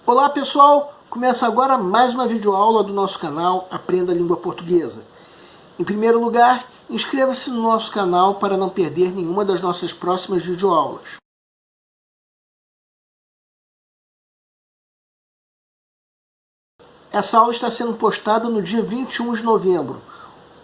Olá pessoal, começa agora mais uma videoaula do nosso canal Aprenda a Língua Portuguesa. Em primeiro lugar, inscreva-se no nosso canal para não perder nenhuma das nossas próximas videoaulas. Essa aula está sendo postada no dia 21 de novembro,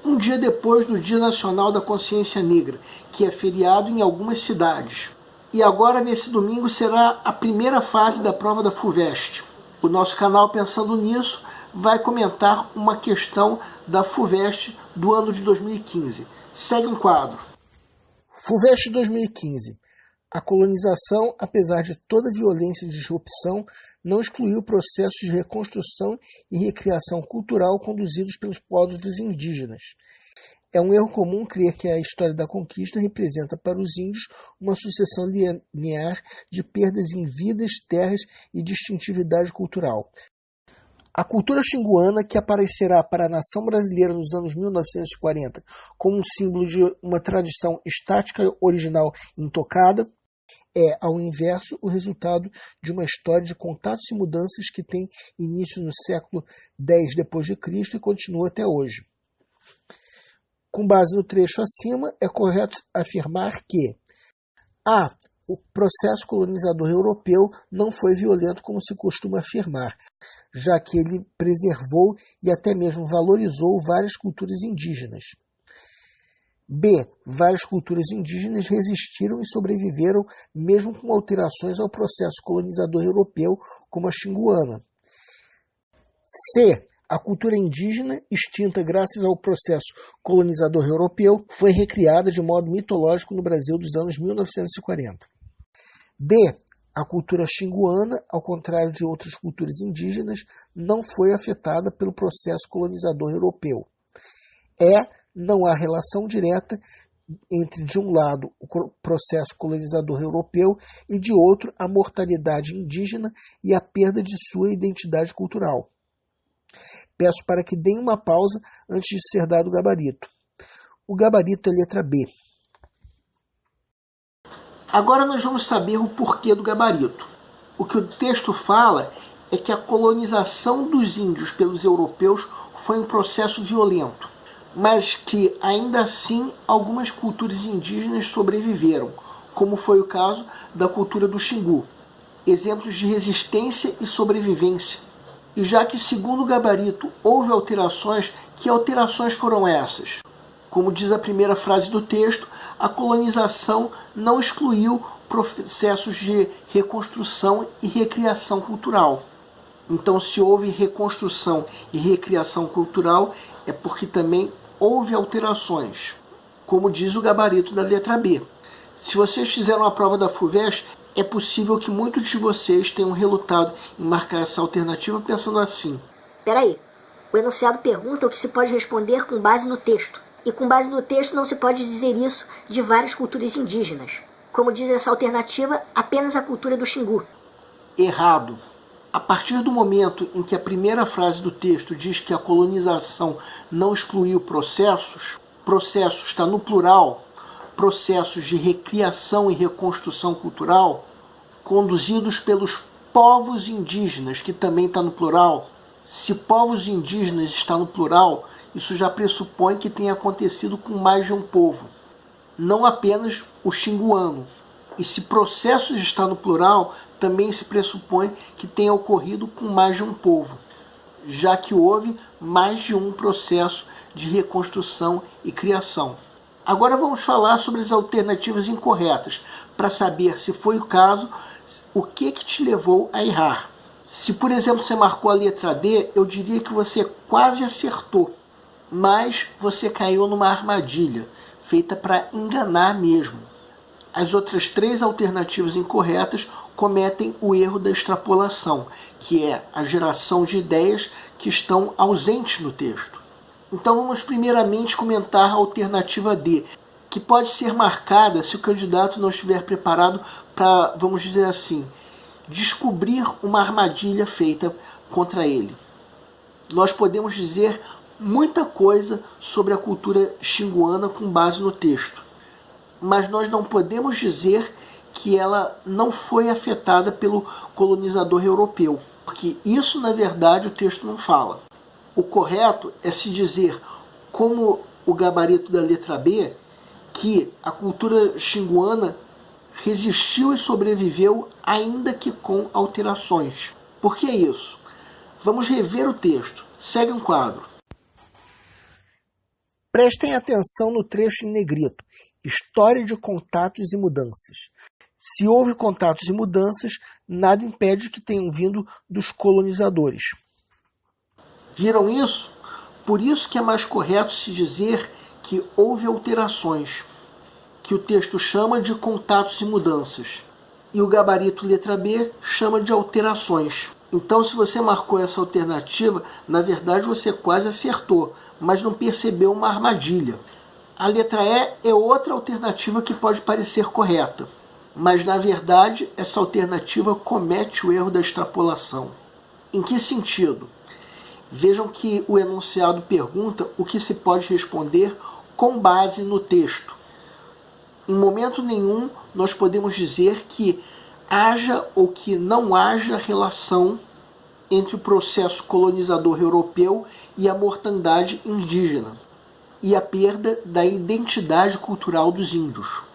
um dia depois do Dia Nacional da Consciência Negra, que é feriado em algumas cidades. E agora, nesse domingo, será a primeira fase da prova da FUVEST. O nosso canal, pensando nisso, vai comentar uma questão da FUVEST do ano de 2015. Segue um quadro. FUVEST 2015. A colonização, apesar de toda a violência e disrupção, não excluiu processos de reconstrução e recriação cultural conduzidos pelos povos dos indígenas. É um erro comum crer que a história da conquista representa para os índios uma sucessão linear de perdas em vidas, terras e distintividade cultural. A cultura xinguana, que aparecerá para a nação brasileira nos anos 1940 como um símbolo de uma tradição estática original intocada, é, ao inverso, o resultado de uma história de contatos e mudanças que tem início no século X d.C. e continua até hoje. Com base no trecho acima, é correto afirmar que a. O processo colonizador europeu não foi violento como se costuma afirmar, já que ele preservou e até mesmo valorizou várias culturas indígenas. B. Várias culturas indígenas resistiram e sobreviveram mesmo com alterações ao processo colonizador europeu, como a xinguana. C. A cultura indígena, extinta graças ao processo colonizador europeu, foi recriada de modo mitológico no Brasil dos anos 1940. D. A cultura xinguana, ao contrário de outras culturas indígenas, não foi afetada pelo processo colonizador europeu. E. Não há relação direta entre, de um lado, o processo colonizador europeu e, de outro, a mortalidade indígena e a perda de sua identidade cultural. Peço para que deem uma pausa antes de ser dado o gabarito. O gabarito é letra B. Agora nós vamos saber o porquê do gabarito. O que o texto fala é que a colonização dos índios pelos europeus foi um processo violento, mas que, ainda assim, algumas culturas indígenas sobreviveram, como foi o caso da cultura do Xingu. Exemplos de resistência e sobrevivência. E já que, segundo o gabarito, houve alterações, que alterações foram essas? Como diz a primeira frase do texto, a colonização não excluiu processos de reconstrução e recriação cultural. Então, se houve reconstrução e recriação cultural, é porque também houve alterações, como diz o gabarito da letra B. Se vocês fizeram a prova da FUVEST, é possível que muitos de vocês tenham relutado em marcar essa alternativa pensando assim: peraí, o enunciado pergunta o que se pode responder com base no texto. E com base no texto não se pode dizer isso de várias culturas indígenas. Como diz essa alternativa, apenas a cultura do Xingu. Errado. A partir do momento em que a primeira frase do texto diz que a colonização não excluiu processos, processo está no plural, processos de recriação e reconstrução cultural, conduzidos pelos povos indígenas, que também está no plural. Se povos indígenas está no plural, isso já pressupõe que tenha acontecido com mais de um povo, não apenas o xinguano. E se processos está no plural, também se pressupõe que tenha ocorrido com mais de um povo, já que houve mais de um processo de reconstrução e criação. Agora vamos falar sobre as alternativas incorretas, para saber se foi o caso, o que te levou a errar. Se, por exemplo, você marcou a letra D, eu diria que você quase acertou, mas você caiu numa armadilha, feita para enganar mesmo. As outras três alternativas incorretas cometem o erro da extrapolação, que é a geração de ideias que estão ausentes no texto. Então vamos primeiramente comentar a alternativa D, que pode ser marcada se o candidato não estiver preparado para, vamos dizer assim, descobrir uma armadilha feita contra ele. Nós podemos dizer muita coisa sobre a cultura xinguana com base no texto, mas nós não podemos dizer que ela não foi afetada pelo colonizador europeu. porque isso na verdade o texto não fala. O correto é se dizer, como o gabarito da letra B, que a cultura xinguana resistiu e sobreviveu, ainda que com alterações. Por que isso? Vamos rever o texto. Segue um quadro. Prestem atenção no trecho em negrito. História de contatos e mudanças. Se houve contatos e mudanças, nada impede que tenham vindo dos colonizadores. Viram isso? Por isso que é mais correto se dizer que houve alterações, que o texto chama de contatos e mudanças, e o gabarito letra B chama de alterações. Então, se você marcou essa alternativa, na verdade você quase acertou, mas não percebeu uma armadilha. A letra E é outra alternativa que pode parecer correta, mas na verdade essa alternativa comete o erro da extrapolação. Em que sentido? Vejam que o enunciado pergunta o que se pode responder com base no texto. Em momento nenhum nós podemos dizer que haja ou que não haja relação entre o processo colonizador europeu e a mortandade indígena e a perda da identidade cultural dos índios.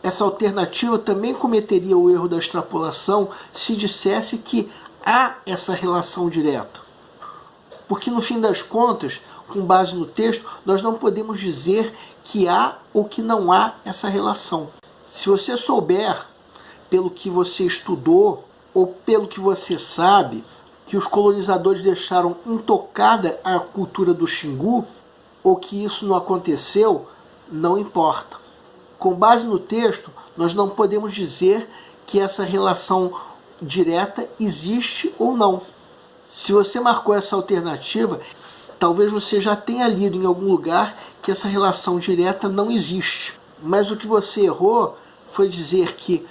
Essa alternativa também cometeria o erro da extrapolação se dissesse que há essa relação direta. Porque no fim das contas, com base no texto, nós não podemos dizer que há ou que não há essa relação. Se você souber, pelo que você estudou ou pelo que você sabe, que os colonizadores deixaram intocada a cultura do Xingu, ou que isso não aconteceu, não importa. Com base no texto, nós não podemos dizer que essa relação direta existe ou não. Se você marcou essa alternativa, talvez você já tenha lido em algum lugar que essa relação direta não existe. Mas o que você errou foi dizer que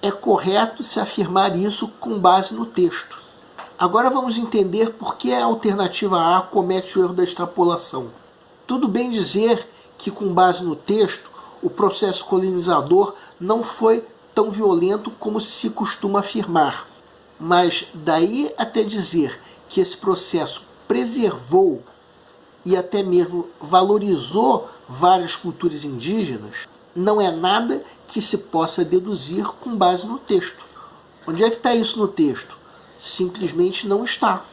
é correto se afirmar isso com base no texto. Agora vamos entender por que a alternativa A comete o erro da extrapolação. Tudo bem dizer que, com base no texto, o processo colonizador não foi tão violento como se costuma afirmar. Mas daí até dizer que esse processo preservou e até mesmo valorizou várias culturas indígenas, não é nada que se possa deduzir com base no texto. Onde é que está isso no texto? Simplesmente não está.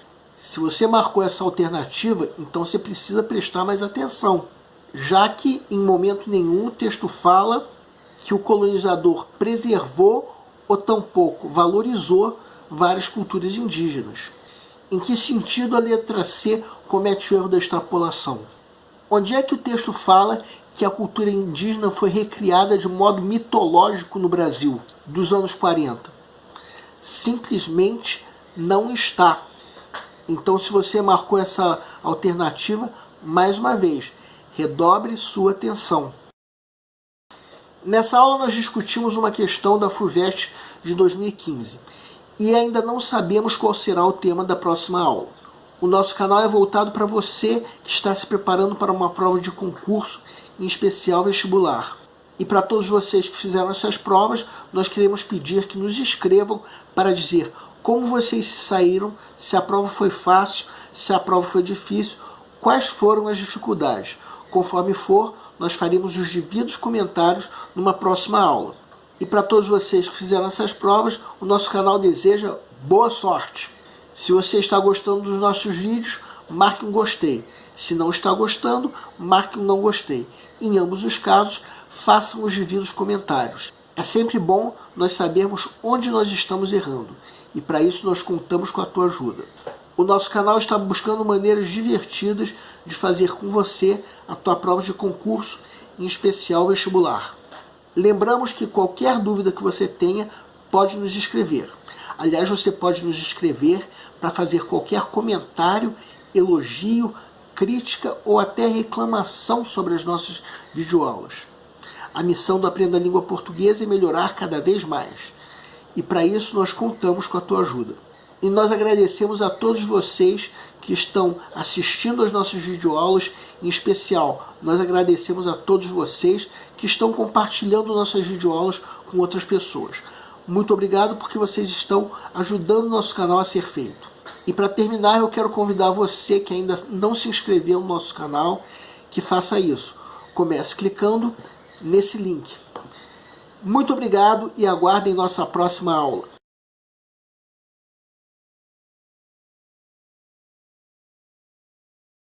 Se você marcou essa alternativa, então você precisa prestar mais atenção, já que em momento nenhum o texto fala que o colonizador preservou ou tampouco valorizou várias culturas indígenas. Em que sentido a letra C comete o erro da extrapolação? Onde é que o texto fala que a cultura indígena foi recriada de modo mitológico no Brasil, dos anos 40? Simplesmente não está. Então, se você marcou essa alternativa, mais uma vez, redobre sua atenção. Nessa aula nós discutimos uma questão da FUVEST de 2015 e ainda não sabemos qual será o tema da próxima aula. O nosso canal é voltado para você que está se preparando para uma prova de concurso, em especial vestibular. E para todos vocês que fizeram essas provas, nós queremos pedir que nos escrevam para dizer como vocês se saíram, se a prova foi fácil, se a prova foi difícil, quais foram as dificuldades. Conforme for, nós faremos os devidos comentários numa próxima aula. E para todos vocês que fizeram essas provas, o nosso canal deseja boa sorte. Se você está gostando dos nossos vídeos, marque um gostei. Se não está gostando, marque um não gostei. Em ambos os casos, façam os devidos comentários. É sempre bom nós sabermos onde nós estamos errando. E para isso nós contamos com a tua ajuda. O nosso canal está buscando maneiras divertidas de fazer com você a tua prova de concurso, em especial vestibular. Lembramos que qualquer dúvida que você tenha pode nos escrever. Aliás, você pode nos escrever para fazer qualquer comentário, elogio, crítica ou até reclamação sobre as nossas videoaulas. A missão do Aprenda a Língua Portuguesa é melhorar cada vez mais. E para isso nós contamos com a tua ajuda. E nós agradecemos a todos vocês que estão assistindo às nossas videoaulas, em especial nós agradecemos a todos vocês que estão compartilhando nossas videoaulas com outras pessoas. Muito obrigado porque vocês estão ajudando o nosso canal a ser feito. E para terminar, eu quero convidar você que ainda não se inscreveu no nosso canal, que faça isso. Comece clicando nesse link. Muito obrigado e aguardem nossa próxima aula.